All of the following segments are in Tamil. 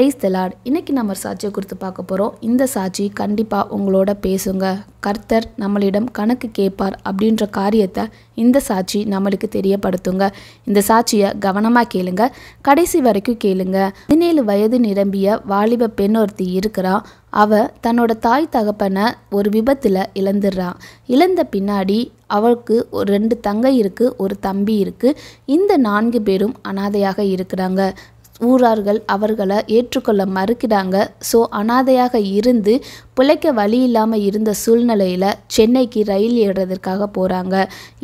Praise the Lord. இன்னைக்கு நம்ம ஒரு சாட்சியை குறித்து பார்க்க போகிறோம். இந்த சாட்சி கண்டிப்பாக உங்களோட பேசுங்க. கர்த்தர் நம்மளிடம் கணக்கு கேட்பார் அப்படின்ற காரியத்தை இந்த சாட்சி நம்மளுக்கு தெரியப்படுத்துங்க. இந்த சாட்சியை கவனமாக கேளுங்க, கடைசி வரைக்கும் கேளுங்க. 17 வயது நிரம்பிய வாலிப பெண் ஒருத்தி இருக்கிறா. அவ தன்னோட தாய் தகப்பனை ஒரு விபத்தில் இழந்துடுறான். இழந்த பின்னாடி அவளுக்கு ஒரு 2 தங்கை இருக்குது, ஒரு தம்பி இருக்குது. இந்த 4 பேரும் அனாதையாக இருக்கிறாங்க. ஊரார்கள் அவர்களை ஏற்றுக்கொள்ள மறுக்கிறாங்க. ஸோ அனாதையாக இருந்து பிழைக்க வழி இல்லாமல் இருந்த சூழ்நிலையில் சென்னைக்கு ரயில் ஏறுறதுக்காக போகிறாங்க.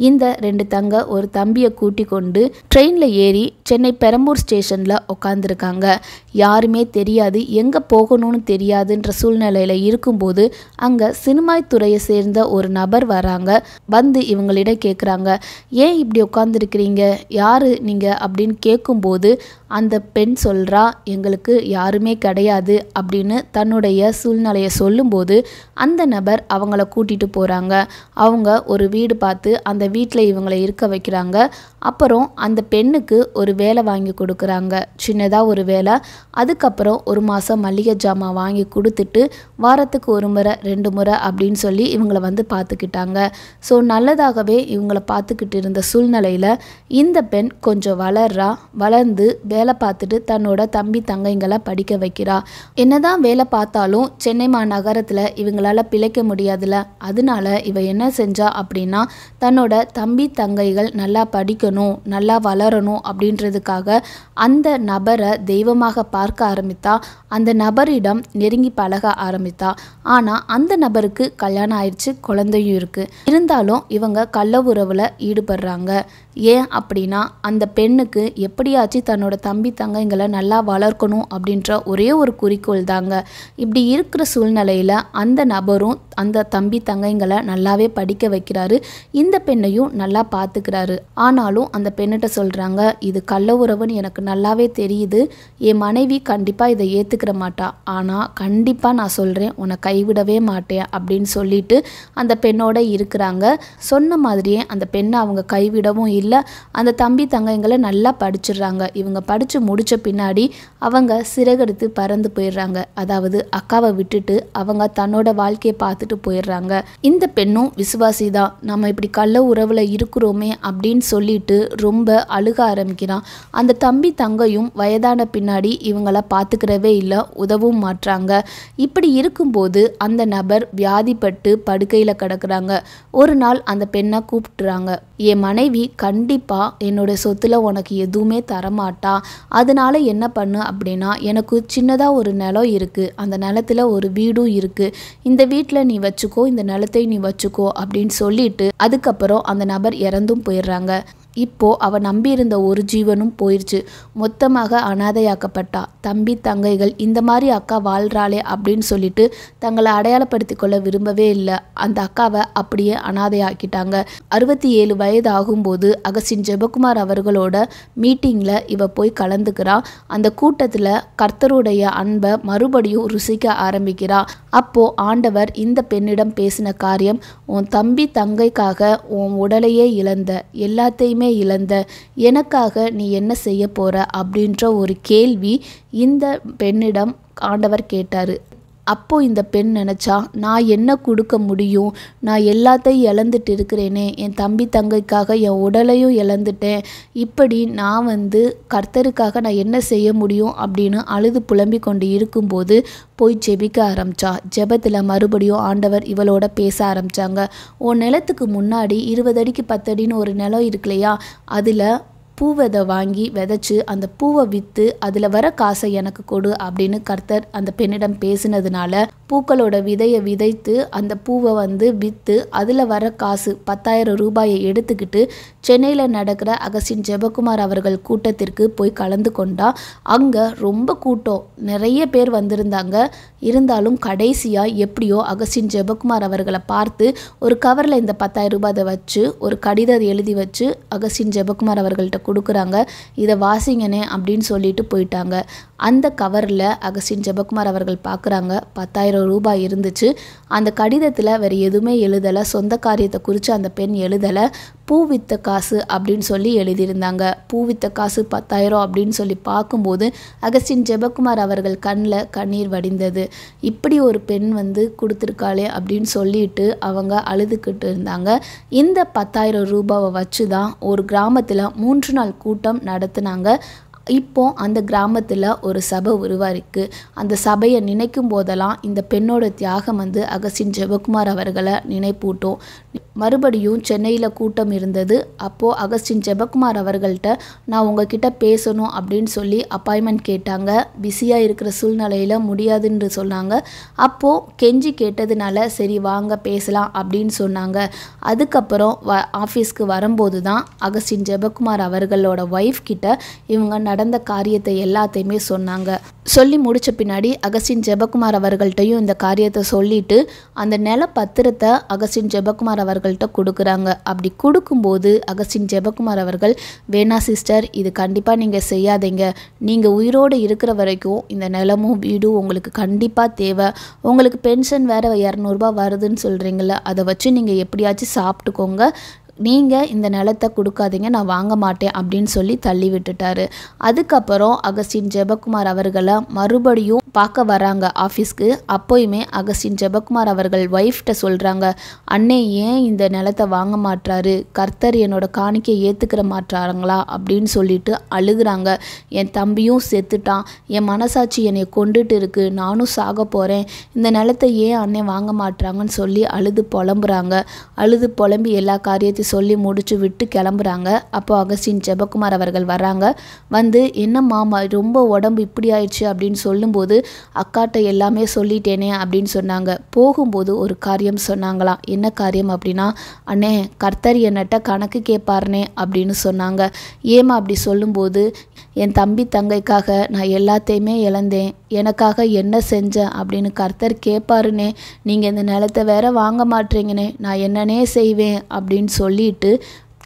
இந்த 2 தங்க ஒரு தம்பியை கூட்டி கொண்டு ட்ரெயினில் ஏறி சென்னை பெரம்பூர் ஸ்டேஷனில் உட்காந்துருக்காங்க. யாருமே தெரியாது, எங்கே போகணும்னு தெரியாதுன்ற சூழ்நிலையில் இருக்கும்போது அங்கே சினிமாய் துறையை சேர்ந்த ஒரு நபர் வராங்க. வந்து இவங்களிடம் கேட்குறாங்க, ஏன் இப்படி உட்காந்துருக்கிறீங்க, யார் நீங்கள் அப்படின்னு கேட்கும்போது அந்த பெண் சொல்கிறா, எங்களுக்கு யாருமே கிடையாது அப்படின்னு தன்னுடைய சூழ்நிலையை சொல்லும்போது அந்த நபர் அவங்கள கூட்டிகிட்டு போகிறாங்க. அவங்க ஒரு வீடு பார்த்து அந்த வீட்டில் இவங்களை இருக்க வைக்கிறாங்க. அப்புறம் அந்த பெண்ணுக்கு ஒரு வேலை வாங்கி கொடுக்குறாங்க, சின்னதாக ஒரு வேலை. அதுக்கப்புறம் 1 மாதம் மளிகை ஜாமான் வாங்கி கொடுத்துட்டு வாரத்துக்கு 1 முறை 2 முறை அப்படின்னு சொல்லி இவங்களை வந்து பார்த்துக்கிட்டாங்க. ஸோ நல்லதாகவே இவங்களை பார்த்துக்கிட்டு இருந்த சூழ்நிலையில் இந்த பெண் கொஞ்சம் வளர்ந்து வேலை பார்த்துட்டு தன்னோட தம்பி தங்கைங்களை படிக்க வைக்கிறா. என்னதான் வேலை பார்த்தாலும் சென்னை மாநகரத்தில் இவங்களால பிழைக்க முடியாதுல. அதனால இவ என்ன செஞ்சா அப்படின்னா, தன்னோட தம்பி தங்கைகள் நல்லா படிக்கணும், நல்லா வளரணும் அப்படின்றதுக்காக அந்த நபரை தெய்வமாக பார்க்க ஆரம்பித்தா. அந்த நபரிடம் நெருங்கி பழக ஆரம்பித்தா. ஆனால் அந்த நபருக்கு கல்யாணம் ஆயிடுச்சு, குழந்தையும் இருக்குது. இருந்தாலும் இவங்க கள்ள உறவில் ஈடுபடுறாங்க. ஏன் அப்படின்னா, அந்த பெண்ணுக்கு எப்படியாச்சும் தன்னோட தம்பி தங்கைங்களை நல்லா வளர்க்கணும் அப்படின்ற ஒரே ஒரு குறிக்கோள் தாங்க. இப்படி இருக்கிற சூழ்நிலையில் அந்த நபரும் அந்த தம்பி தங்கைங்களை நல்லாவே படிக்க வைக்கிறாரு, இந்த பெண்ணையும் நல்லா பார்த்துக்கிறாரு. ஆனாலும் அந்த பெண்ணிட்ட சொல்கிறாங்க, இது கள்ள உறவுன்னு எனக்கு நல்லாவே தெரியுது, என் மனைவி கண்டிப்பாக இதை ஏற்றுக்கிற மாட்டா, ஆனால் கண்டிப்பாக நான் சொல்கிறேன், உன்னை கைவிடவே மாட்டேன் அப்படின்னு சொல்லிட்டு அந்த பெண்ணோட இருக்கிறாங்க. சொன்ன மாதிரியே அந்த பெண்ணை அவங்க கைவிடவும் இல்லை. அந்த தம்பி தங்கைங்களை நல்லா படிச்சிடுறாங்க. இவங்க படித்து முடித்த பின்னாடி அவங்க சிறகெடுத்து பறந்து போயிடுறாங்க. அதாவது அக்காவை விட்டுட்டு அவங்க தன்னோட வாழ்க்கையை பார்த்துட்டு போயிடுறாங்க. இந்த பெண்ணும் விசுவாசி தான். நம்ம இப்படி கள்ள உறவில் இருக்கிறோமே அப்படின்னு சொல்லிட்டு ரொம்ப அழுக ஆரம்பிக்கிறான். அந்த தம்பி தங்கையும் வயதான பின்னாடி இவங்கள பார்த்துக்கிறவே இல்லை, உதவும் மாட்டுறாங்க. இப்படி இருக்கும்போது அந்த நபர் வியாதிப்பட்டு படுக்கையில் கிடக்குறாங்க. ஒரு நாள் அந்த பெண்ணை கூப்பிட்டுறாங்க, என் மனைவி கண்டிப்பாக என்னோட சொத்துல உனக்கு எதுவுமே தரமாட்டா, அதனால என்ன பண்ணு அப்படின்னா, எனக்கு சின்னதாக ஒரு நிலம் இருக்குது, அந்த நிலத்தில் ஒரு வீடும் இருக்குது, இந்த வீட்டில் நீ வச்சுக்கோ, இந்த நிலத்தை நீ வச்சுக்கோ அப்படின்னு சொல்லிட்டு அதுக்கப்புறம் அந்த நபர் இறந்தும் போயிடுறாங்க. இப்போது அவள் நம்பியிருந்த ஒரு ஜீவனும் போயிடுச்சு. மொத்தமாக அனாதையாக்கப்பட்டா. தம்பி தங்கைகள் இந்த மாதிரி அக்கா வாழ்கிறாளே அப்படின்னு சொல்லிட்டு தங்களை அடையாளப்படுத்தி கொள்ள விரும்பவே இல்லை. அந்த அக்காவை அப்படியே அனாதையாக்கிட்டாங்க. 67 வயது ஆகும்போது அகஸ்டின் ஜெபக்குமார் அவர்களோட மீட்டிங்கில் இவ போய் கலந்துக்கிறா. அந்த கூட்டத்தில் கர்த்தருடைய அன்பை மறுபடியும் ருசிக்க ஆரம்பிக்கிறா. அப்போது ஆண்டவர் இந்த பெண்ணிடம் பேசின காரியம், உன் தம்பி தங்கைக்காக உன் உடலையே இழந்த, எல்லாத்தையுமே இழந்த, எனக்காக நீ என்ன செய்ய போற அப்படின்ற ஒரு கேள்வி இந்த பெண்ணிடம் ஆண்டவர் கேட்டாரு. அப்போ இந்த பெண் நினச்சா, நான் என்ன கொடுக்க முடியும், நான் எல்லாத்தையும் இழந்துட்டு இருக்கிறேனே, என் தம்பி தங்கைக்காக என் உடலையும் இழந்துட்டேன், இப்படி நான் கர்த்தருக்காக நான் என்ன செய்ய முடியும் அப்படின்னு அழுது புலம்பி கொண்டு இருக்கும்போது போய் ஜெபிக்க ஆரம்பித்தா. ஜெபத்தில் மறுபடியும் ஆண்டவர் இவளோட பேச ஆரம்பித்தாங்க. உன் நிலத்துக்கு முன்னாடி 20 அடிக்கு 10 அடின்னு ஒரு நிலம் இருக்கு இல்லையா, அதில் பூவதை வாங்கி விதைச்சு அந்த பூவை விற்று அதில் வர காசை எனக்கு கொடு அப்படின்னு கர்த்தர் அந்த பெண்ணிடம் பேசினதுனால பூக்களோட விதையை விதைத்து அந்த பூவை விற்று அதில் வர காசு 10,000 ரூபாயை எடுத்துக்கிட்டு சென்னையில் நடக்கிற அகஸ்டின் ஜெபக்குமார் அவர்கள் கூட்டத்திற்கு போய் கலந்து கொண்டா. அங்கே ரொம்ப கூட்டம், நிறைய பேர் வந்திருந்தாங்க. இருந்தாலும் கடைசியாக எப்படியோ அகஸ்டின் ஜெபக்குமார் அவர்களை பார்த்து ஒரு கவரில் இந்த 10,000 ரூபாயை வச்சு ஒரு கடிதம் எழுதி வச்சு அகஸ்டின் ஜெபக்குமார் அவர்கள்ட்ட கொடுக்குறாங்க. இதை வாசிங்கனே அப்படின்னு சொல்லிட்டு போயிட்டாங்க. அந்த கவரில் அகஸ்டின் ஜெபக்குமார் அவர்கள் பார்க்குறாங்க, 10,000 ரூபாய் இருந்துச்சு. அந்த கடிதத்தில் வேறு எதுவுமே எழுதலை, சொந்த காரியத்தை குறித்து அந்த பெண் எழுதலை. பூ வித்த காசு அப்படின்னு சொல்லி எழுதியிருந்தாங்க. பூ வித்த காசு 10,000 அப்படின்னு சொல்லி பார்க்கும்போது அகஸ்டின் ஜெபக்குமார் அவர்கள் கண்ணில் கண்ணீர் வடிந்தது. இப்படி ஒரு பெண் கொடுத்துருக்காளே அப்படின்னு சொல்லிட்டு அவங்க அழுதுகிட்டு இருந்தாங்க. இந்த 10,000 ரூபாவை வச்சு தான் ஒரு கிராமத்தில் 3 நாள் கூட்டம் நடத்துனாங்க. இப்போ அந்த கிராமத்தில் ஒரு சபை உருவாயிருக்கு. அந்த சபையை நினைக்கும் போதெல்லாம் இந்த பெண்ணோட தியாகம் அகஸ்டின் ஜெபக்குமார் அவர்களை நினைப்பூட்டும். மறுபடியும் சென்னையில் கூட்டம் இருந்தது. அப்போது அகஸ்டின் ஜெபக்குமார் அவர்கள்ட்ட நான் உங்ககிட்ட பேசணும் அப்படின்னு சொல்லி அப்பாயின்மெண்ட் கேட்டாங்க. பிஸியாக இருக்கிற சூழ்நிலையில் முடியாதுன்னு சொன்னாங்க. அப்போது கெஞ்சி கேட்டதுனால சரி வாங்க பேசலாம் அப்படின்னு சொன்னாங்க. அதுக்கப்புறம் ஆஃபீஸ்க்கு வரும்போது தான் அகஸ்டின் ஜெபக்குமார் அவர்களோட ஒய்ஃப் கிட்ட இவங்க நடந்த காரியத்தை எல்லாத்தையுமே சொன்னாங்க. சொல்லி முடித்த பின்னாடி அகஸ்டின் ஜெபக்குமார் அவர்கள்ட்டையும் இந்த காரியத்தை சொல்லிட்டு அந்த நில பத்திரத்தை அகஸ்டின் ஜெபக்குமார் அவர்கள்ட்ட கொடுக்குறாங்க. அப்படி கொடுக்கும்போது அகஸ்டின் ஜெபக்குமார் அவர்கள் வேணா சிஸ்டர், இது கண்டிப்பாக நீங்கள் செய்யாதீங்க. நீங்கள் உயிரோடு இருக்கிற வரைக்கும் இந்த நிலமும் வீடும் உங்களுக்கு கண்டிப்பாக தேவை. உங்களுக்கு பென்ஷன் வேறு 200 ரூபா வருதுன்னு சொல்கிறீங்கள, அதை வச்சு நீங்கள் எப்படியாச்சும் சாப்பிட்டுக்கோங்க. நீங்கள் இந்த நிலத்தை கொடுக்காதீங்க, நான் வாங்க மாட்டேன் அப்படின்னு சொல்லி தள்ளி விட்டுட்டாரு. அதுக்கப்புறம் அகஸ்டின் ஜெபக்குமார் அவர்களை மறுபடியும் பார்க்க வராங்க ஆஃபீஸ்க்கு. அப்போயுமே அகஸ்டின் ஜெபக்குமார் அவர்கள் ஒய்ஃப்கிட்ட சொல்கிறாங்க, அண்ணே ஏன் இந்த நிலத்தை வாங்க மாட்டாரு, கர்த்தர் என்னோட காணிக்கை ஏற்றுக்கிற மாட்டாருங்களா அப்படின்னு சொல்லிட்டு அழுகுறாங்க. என் தம்பியும் செத்துட்டான், என் மனசாட்சி என்னை கொண்டுட்டு இருக்கு, நானும் சாக போகிறேன், இந்த நிலத்தை ஏன் அண்ணே வாங்க மாட்டாங்கன்னு சொல்லி அழுது புலம்புறாங்க. அழுது புலம்பி எல்லா காரியத்தையும் சொல்லி முடிச்சு விட்டு கிளம்புறாங்க. அப்போ அகஸ்டின் ஜெபக்குமார் அவர்கள் வராங்க. என்ன மாமா ரொம்ப உடம்பு இப்படி ஆயிடுச்சு அப்படின்னு சொல்லும்போது அக்காட்ட எல்லாமே சொல்லிட்டேனே அப்படின்னு சொன்னாங்க. போகும்போது ஒரு காரியம் சொன்னாங்களாம். என்ன காரியம் அப்படின்னா, அண்ணே கர்த்தர் என்னட்ட கணக்கு கேட்பாருனே அப்படின்னு சொன்னாங்க. ஏமா அப்படி சொல்லும்போது, என் தம்பி தங்கைக்காக நான் எல்லாத்தையுமே இழந்தேன், எனக்காக என்ன செஞ்சேன் அப்படின்னு கர்த்தர் கேட்பாருனே, நீங்கள் இந்த நிலத்தை வேற வாங்க மாட்டீங்கன்னே, நான் என்னன்னே செய்வேன் அப்படின்னு சொல்லிட்டு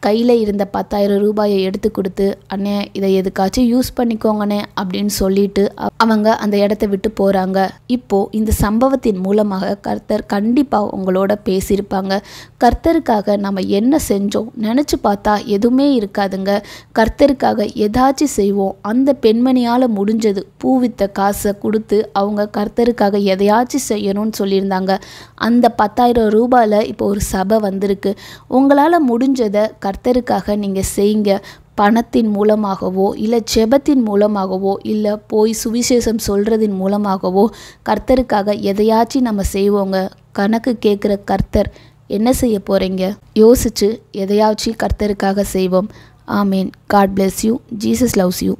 கையில் இருந்த 10,000 ரூபாயை எடுத்து கொடுத்து, அண்ணே இதை எதுக்காச்சும் யூஸ் பண்ணிக்கோங்கண்ணே அப்படின்னு சொல்லிட்டு அவங்க அந்த இடத்த விட்டு போகிறாங்க. இப்போது இந்த சம்பவத்தின் மூலமாக கர்த்தர் கண்டிப்பாக உங்களோட பேசியிருப்பாங்க. கர்த்தருக்காக நம்ம என்ன செஞ்சோம் நினச்சி பார்த்தா எதுவுமே இருக்காதுங்க. கர்த்தருக்காக ஏதாச்சும் செய்வோம். அந்த பெண்மணியால் முடிஞ்சது பூ வித்த காசை கொடுத்து அவங்க கர்த்தருக்காக எதையாச்சும் செய்யணும்னு சொல்லியிருந்தாங்க. அந்த 10,000 ரூபாயில் இப்போ ஒரு சபை வந்திருக்கு. உங்களால் முடிஞ்சதை கர்த்தருக்காக நீங்கள் செய்யுங்க. பணத்தின் மூலமாகவோ இல்லை ஜெபத்தின் மூலமாகவோ இல்லை போய் சுவிசேஷம் சொல்கிறதின் மூலமாகவோ கர்த்தருக்காக எதையாச்சும் நம்ம செய்வோங்க. கணக்கு கேட்குற கர்த்தர் என்ன செய்ய போகிறீங்க யோசிச்சு எதையாச்சும் கர்த்தருக்காக செய்வோம். ஆமீன். God bless you. Jesus loves you.